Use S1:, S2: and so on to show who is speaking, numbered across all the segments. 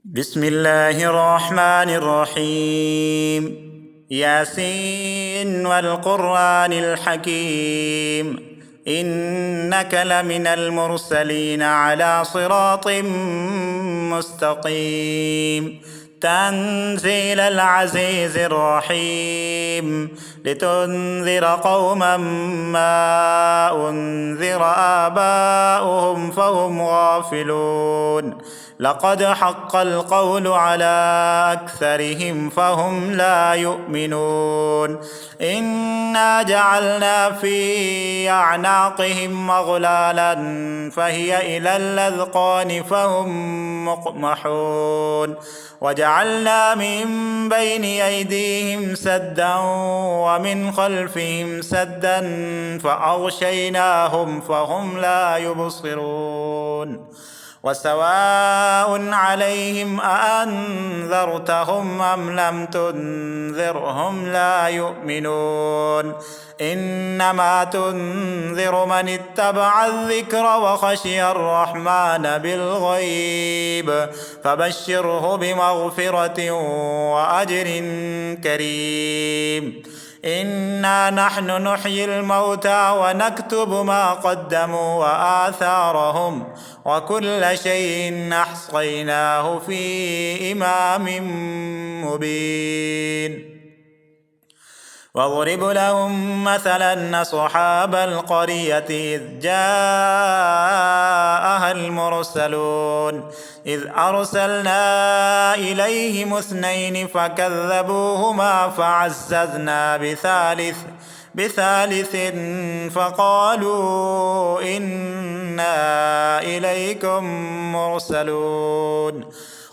S1: بسم الله الرحمن الرحيم. ياسين والقرآن الحكيم، إنك لمن المرسلين على صراط مستقيم. تنزيل العزيز الرحيم، لتنذر قوما ما أنذر آباؤهم فهم غافلون. لقد حق القول على أكثرهم فهم لا يؤمنون. إنا جعلنا في أعناقهم أغلالا فهي إلى الأذقان فهم مقمحون. وجعلنا من بين أيديهم سدا ومن خلفهم سدا فأغشيناهم فهم لا يبصرون. وسواء عليهم أأنذرتهم أم لم تنذرهم لا يؤمنون. إنما تنذر من اتبع الذكر وخشي الرحمن بالغيب، فبشره بمغفرة وأجر كريم. إنا نحن نحيي الموتى ونكتب ما قدموا وآثارهم، وكل شيء أحصيناه في إمام مبين. واضرب لهم مثلا أصحاب القرية إذ جاءها المرسلون، إذ أرسلنا إليهم اثنين فكذبوهما فعززنا بثالث فقالوا إنا إليكم مرسلون.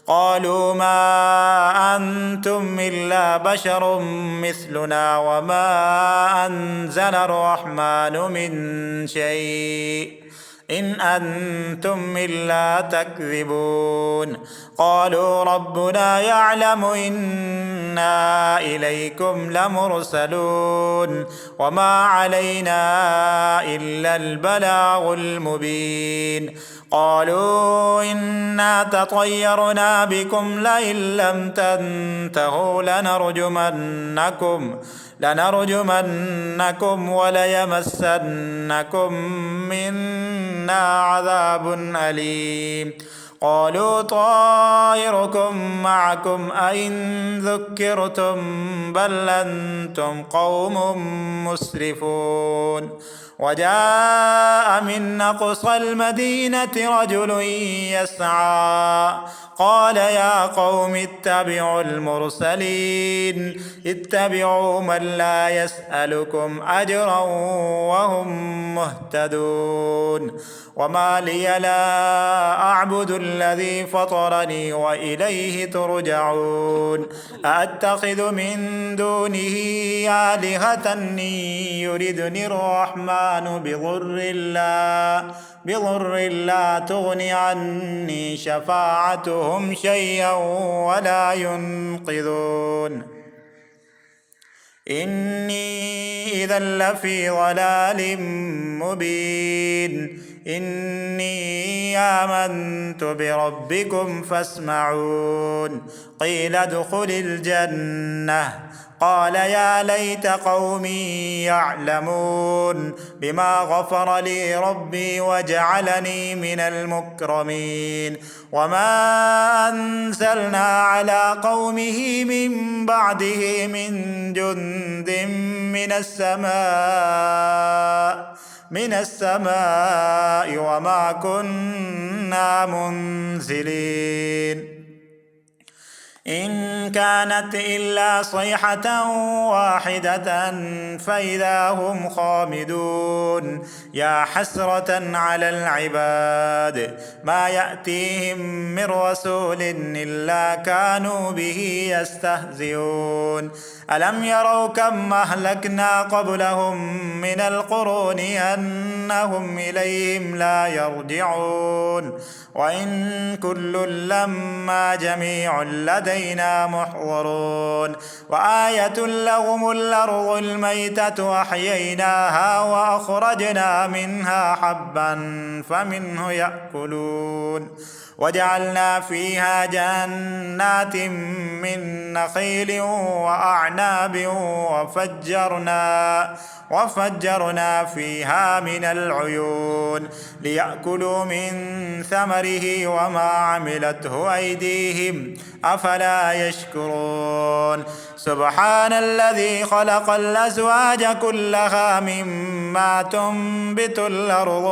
S1: قالوا ما أنتم إلا بشر مثلنا وما أنزل الرحمن من شيء إن أنتم إلا تكذبون. قالوا ربنا يعلم إنا إليكم لمرسلون وما علينا إلا البلاغ المبين. قالوا إنا تطيرنا بكم لئن لم تنتهوا لنرجمنكم وليمسنكم منا عذاب أليم. قالوا طائركم معكم أئن ذكرتم بل أنتم قوم مسرفون. وجاء من أقصى المدينة رجل يسعى قال يا قوم اتبعوا المرسلين، اتبعوا من لا يسألكم أجرا وهم مهتدون. وما لي لا أعبد الذي فطرني وإليه ترجعون. أأتخذ من دونه آلهة يردني الرحمن بضر لا تغن عني شفاعتهم شيئا ولا ينقذون. إني إذا لفي ضلال مبين. إني آمنت بربكم فاسمعون. قيل ادخل الجنة قال يا ليت قومي يعلمون بما غفر لي ربي وجعلني من المكرمين. وما أنزلنا على قومه من بعده من جند من السماء وما كنا منزلين. إن كانت إلا صيحة واحدة فإذا هم خامدون. يا حسرة على العباد ما يأتيهم من رسول إلا كانوا به يستهزئون. ألم يروا كم أهلكنا قبلهم من القرون أنهم إليهم لا يرجعون. وإن كل لما جميع لدينا محضرون. وآية لهم الأرض الميتة أحييناها وأخرجنا منها حبا فمنه يأكلون وجعلنا فيها جنات من نخيل وأعناب وفجرنا فيها من العيون ليأكلوا من ثمره وما عملته أيديهم أفلا يشكرون سبحان الذي خلق الأزواج كلها مما تنبت الأرض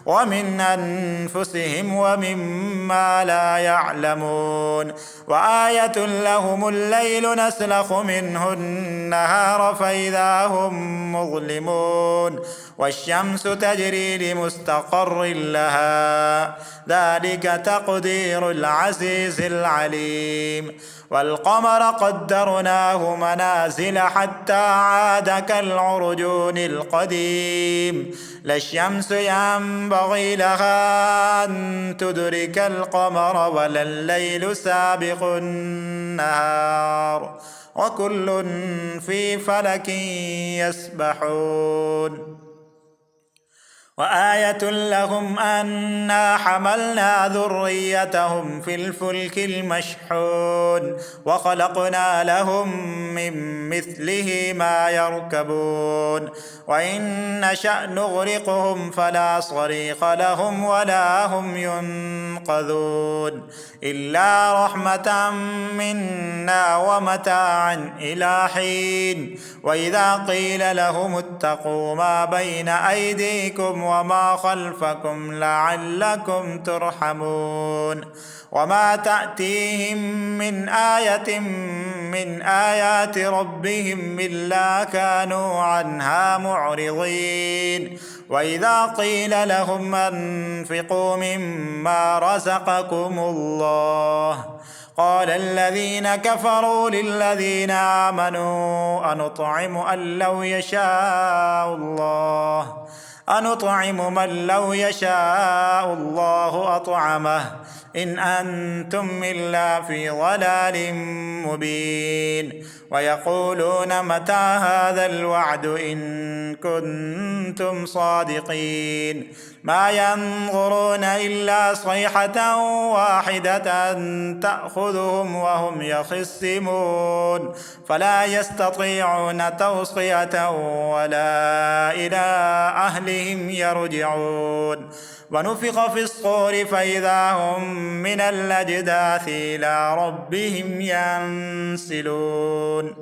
S1: ومن أنفسهم ومما لا يعلمون وآية لهم الليل نسلخ منه النهار فإذا هم مظلمون والشمس تجري لمستقر لها ذلك تقدير العزيز العليم والقمر قدرناه منازل حتى عاد كالعرجون القديم لا الشمس ينبغي لها أن تدرك القمر ولا الليل سابق النهار وكل في فلك يسبحون وآية لهم أنا حملنا ذريتهم في الفلك المشحون وخلقنا لهم من مثله ما يركبون وإن نشأ نغرقهم فلا صريخ لهم ولا هم ينقذون إلا رحمة منا ومتاعا إلى حين وإذا قيل لهم اتقوا ما بين أيديكم وما خلفكم لعلكم ترحمون وما تأتيهم من آية من آيات ربهم إلا كانوا عنها معرضين وإذا قيل لهم أنفقوا مما رزقكم الله قال الذين كفروا للذين آمنوا أنطعم من لو يشاء الله أطعمه إن أنتم إلا في ضلال مبين ويقولون متى هذا الوعد إن كنتم صادقين ما ينظرون إلا صيحة واحدة تأخذهم وهم يخصمون فلا يستطيعون توصية ولا إلى أهلهم يرجعون ونفخ في الصور فإذا هم من الأجداث إلى ربهم ينسلون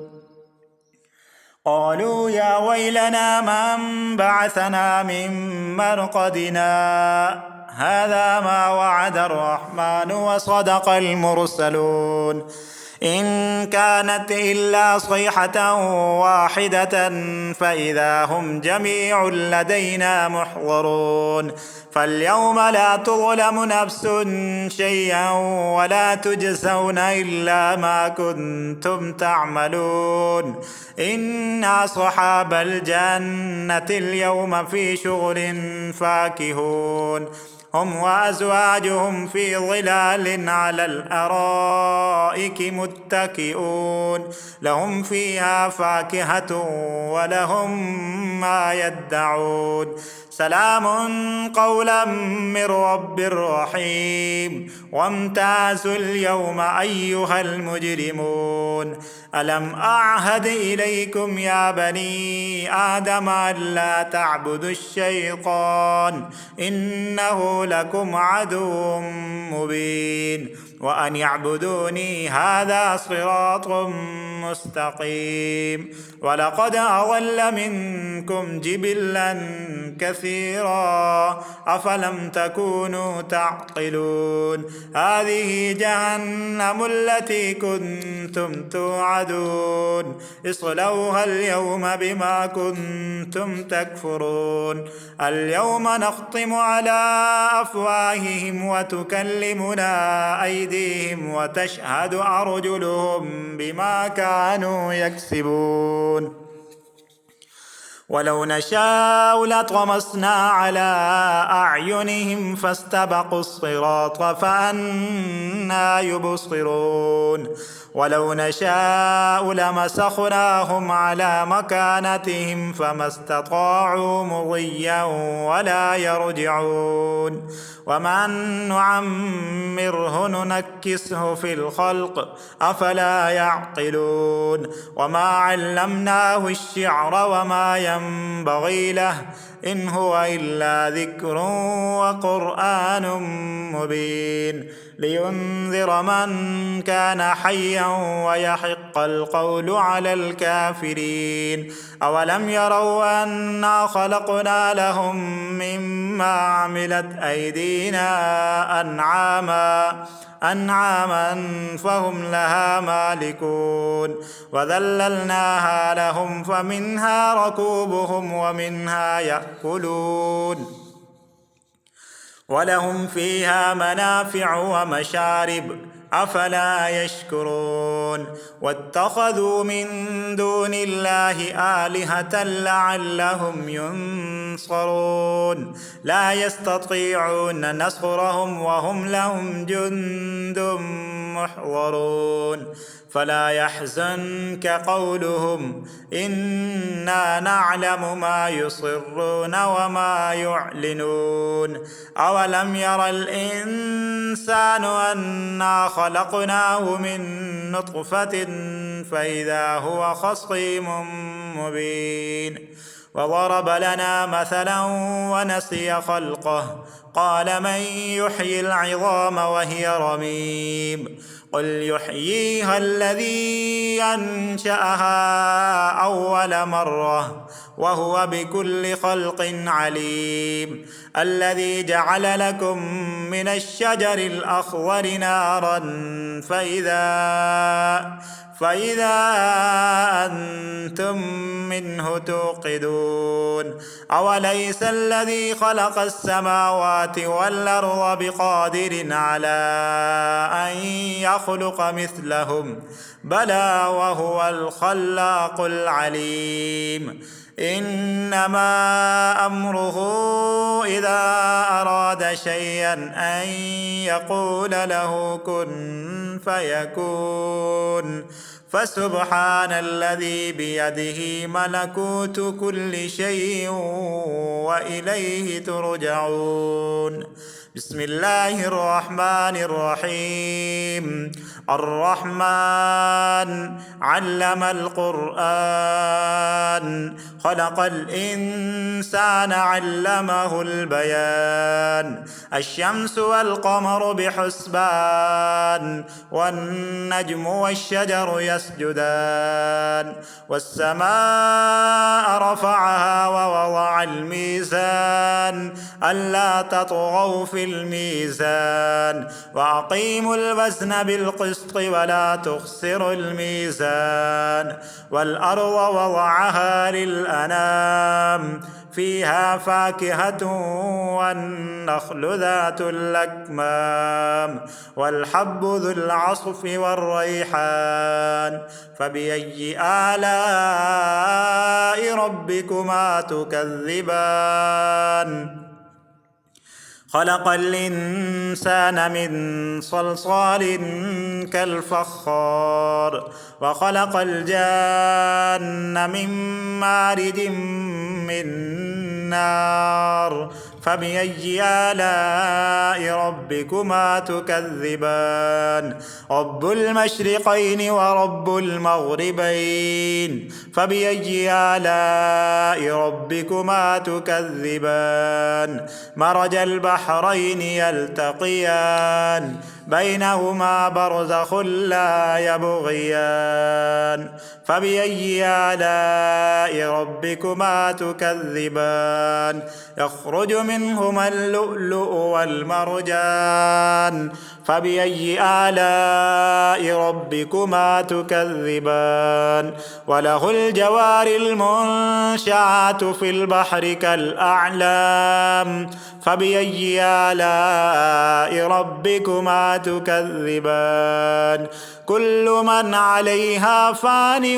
S1: قالوا يا ويلنا من بعثنا من مرقدنا هذا ما وعد الرحمن وصدق المرسلون إن كانت إلا صيحة واحدة فإذا هم جميع لدينا محضرون فاليوم لا تظلم نفس شيئا ولا تجزون إلا ما كنتم تعملون إنا أصحاب الجنة اليوم في شغل فاكهون هم وأزواجهم في ظلال على الأرائك متكئون لهم فيها فاكهة ولهم ما يدعون سلام قولا من رب رحيم وامتازوا اليوم أيها المجرمون ألم أعهد إليكم يا بني آدم ألا تعبدوا الشيطان إنه لكم عدو مبين وأن يعبدوني هذا صراط مستقيم ولقد أضل منكم جبلا كثيرا أفلم تكونوا تعقلون هذه جهنم التي كنتم توعدون اصلوها اليوم بما كنتم تكفرون اليوم نختم على أفواههم وتكلمنا أيديهم وتشهد أرجلهم بما كانوا يكسبون ولو نشاء لطمسنا على أعينهم فاستبقوا الصراط فأنى يبصرون ولو نشاء لمسخناهم على مكانتهم فما استطاعوا مضيا ولا يرجعون ومن نعمره ننكسه في الخلق أفلا يعقلون وما علمناه الشعر وما ينبغي له إن هو إلا ذكر وقرآن مبين لينذر من كان حيا ويحق القول على الكافرين أولم يروا أنا خلقنا لهم مما عملت أيدينا أنعاما فهم لها مالكون وذللناها لهم فمنها ركوبهم ومنها يأكلون ولهم فيها منافع ومشارب أفلا يشكرون واتخذوا من دون الله آلهة لعلهم ينصرون لا يستطيعون نصرهم وهم لهم جند محضرون فلا يحزنك قولهم إنا نعلم ما يصرون وما يعلنون أولم ير الإنسان أنا خلقناه من نطفة فإذا هو خصيم مبين وضرب لنا مثلا ونسي خلقه قال من يحيي العظام وهي رميم قل يحييها الذي أنشأها أول مرة وهو بكل خلق عليم الذي جعل لكم من الشجر الأخضر نارا فإذا أنتم منه توقدون أوليس الذي خلق السماوات والأرض بقادر على أن يخلق مثلهم بلى وهو الخلاق العليم إنما أمره إذا أراد شيئا أن يقول له كن فيكون فسبحان الذي بيده ملكوت كل شيء وإليه ترجعون بسم الله الرحمن الرحيم الرحمن علم القرآن خلق الإنسان علمه البيان الشمس والقمر بحسبان والنجم والشجر يسجدان والسماء رفعها ووضع الميزان ألا تطغوا في الميزان وأقيموا الوزن بالقسط ولا تخسروا الميزان والأرض وضعها للأنام فيها فاكهة والنخل ذات الأكمام والحب ذو العصف والريحان فبأي آلاء ربكما تكذبان خلق الإنسان من صلصال كالفخار وخلق الجان من مارد من نار فبأي آلاء ربكما تكذبان رب المشرقين ورب المغربين فبأي آلاء ربكما تكذبان مرج البحرين يلتقيان بينهما برزخ لا يبغيان فبأي آلاء ربكما تكذبان يخرج منهما اللؤلؤ والمرجان فبأي آلاء ربكما تكذبان وله الجوار المنشآت في البحر كالأعلام فبأي آلاء ربكما تكذبان كل من عليها فان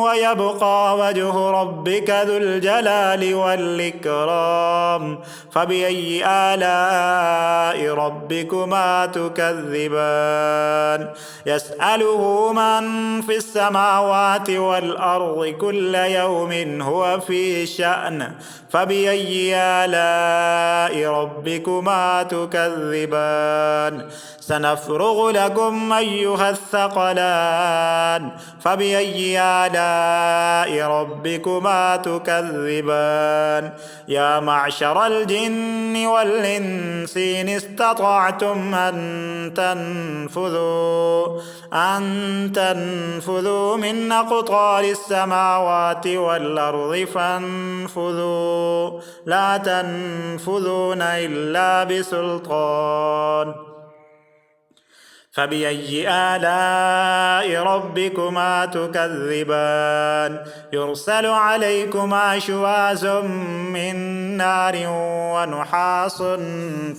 S1: ويبقى وجه ربك ذو الجلال والإكرام فبأي آلاء ربكما تكذبان يسأله من في السماوات والأرض كل يوم هو في شأن فبأي آلاء ربكما تكذبان سنفرغ لكم أيها الثقلان فبأي آلاء ربكما تكذبان يا معشر الجن والإنس إن استطعتم أن تنفذوا من أقطار السماوات والأرض فانفذوا لا تنفذون إلا بسلطان فبأي آلاء ربكما تكذبان يرسل عليكما شواظ من نار ونحاس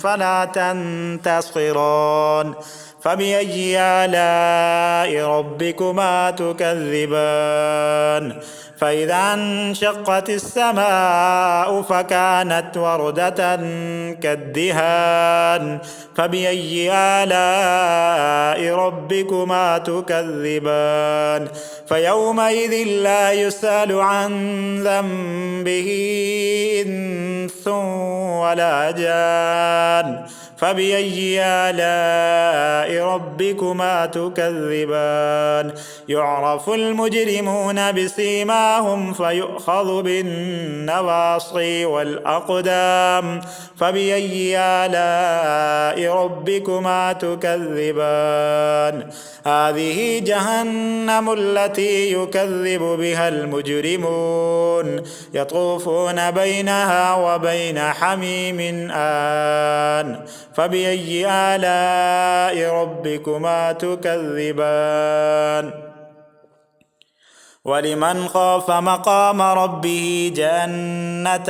S1: فلا تنتصران فبأي آلاء ربكما تكذبان فإذا انشقت السماء فكانت وردة كالدهان فبأي آلاء ربكما تكذبان فيومئذ لا يسأل عن ذنبه إنس ولا جان فبأي آلاء ربكما تكذبان يعرف المجرمون بسيماهم فيؤخذ بالنواصي والأقدام فبأي آلاء ربكما تكذبان هذه جهنم التي يكذب بها المجرمون يطوفون بينها وبين حميم آن فبأي آلاء ربكما تكذبان ولمن خاف مقام ربه جنتان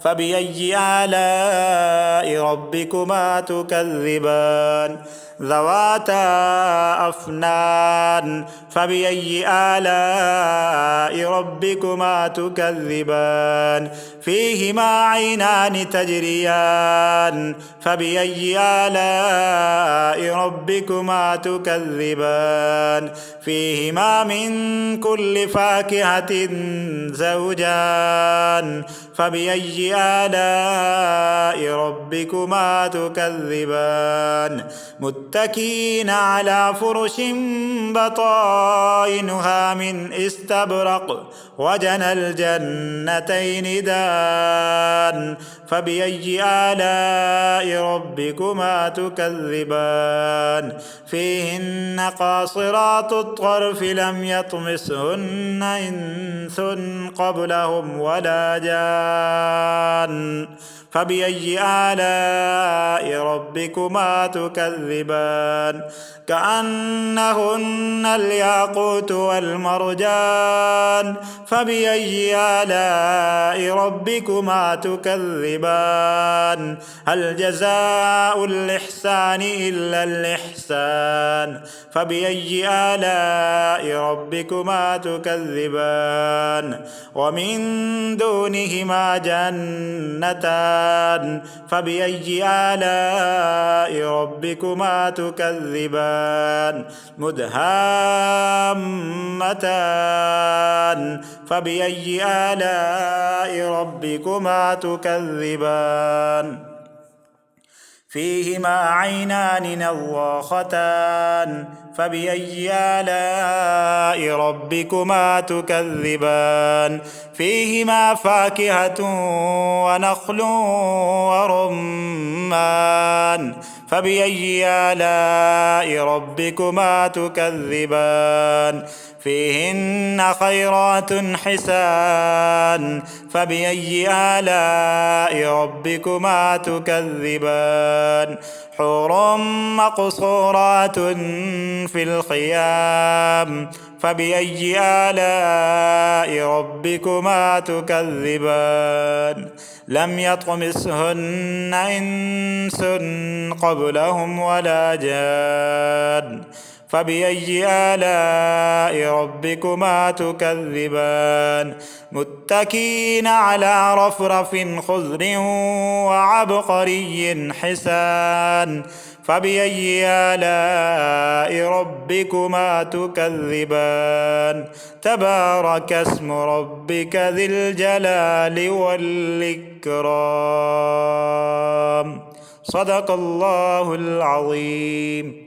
S1: فبأي آلاء ربكما تكذبان ذواتا أفنان فبأي آلاء ربكما تكذبان فيهما عينان تجريان فبأي آلاء ربكما تكذبان فيهما من كل فاكهة زوجان فبأي آلاء ربكما تكذبان متكئين على فرش بطائنها من استبرق وجنى الجنتين دان فبأي آلاء ربكما تكذبان فيهن قاصرات الطرف لم يطمسهن إنس قبلهم ولا جان فبأي آلاء ربكما تكذبان كأنهن الياقوت والمرجان فبأي آلاء ربكما تكذبان هل جزاء الإحسان إلا الإحسان فبأي آلاء ربكما تكذبان ومن دونهما جنتان فبأي آلاء ربكما تكذبان مدهامتان فبأي آلاء ربكما تكذبان فيهما عينان نضاختان فبأي آلاء ربكما تكذبان فيهما فاكهة ونخل ورمان فبأي آلاء ربكما تكذبان فيهن خيرات حسان فبأي آلاء ربكما تكذبان حور مقصورات في الخيام فبأي آلاء ربكما تكذبان لم يطمثهن إنس قبلهم ولا جان فبأي آلاء ربكما تكذبان متكئين على رفرف خضر وعبقري حسان فبأي آلاء ربكما تكذبان تبارك اسم ربك ذي الجلال والإكرام صدق الله العظيم.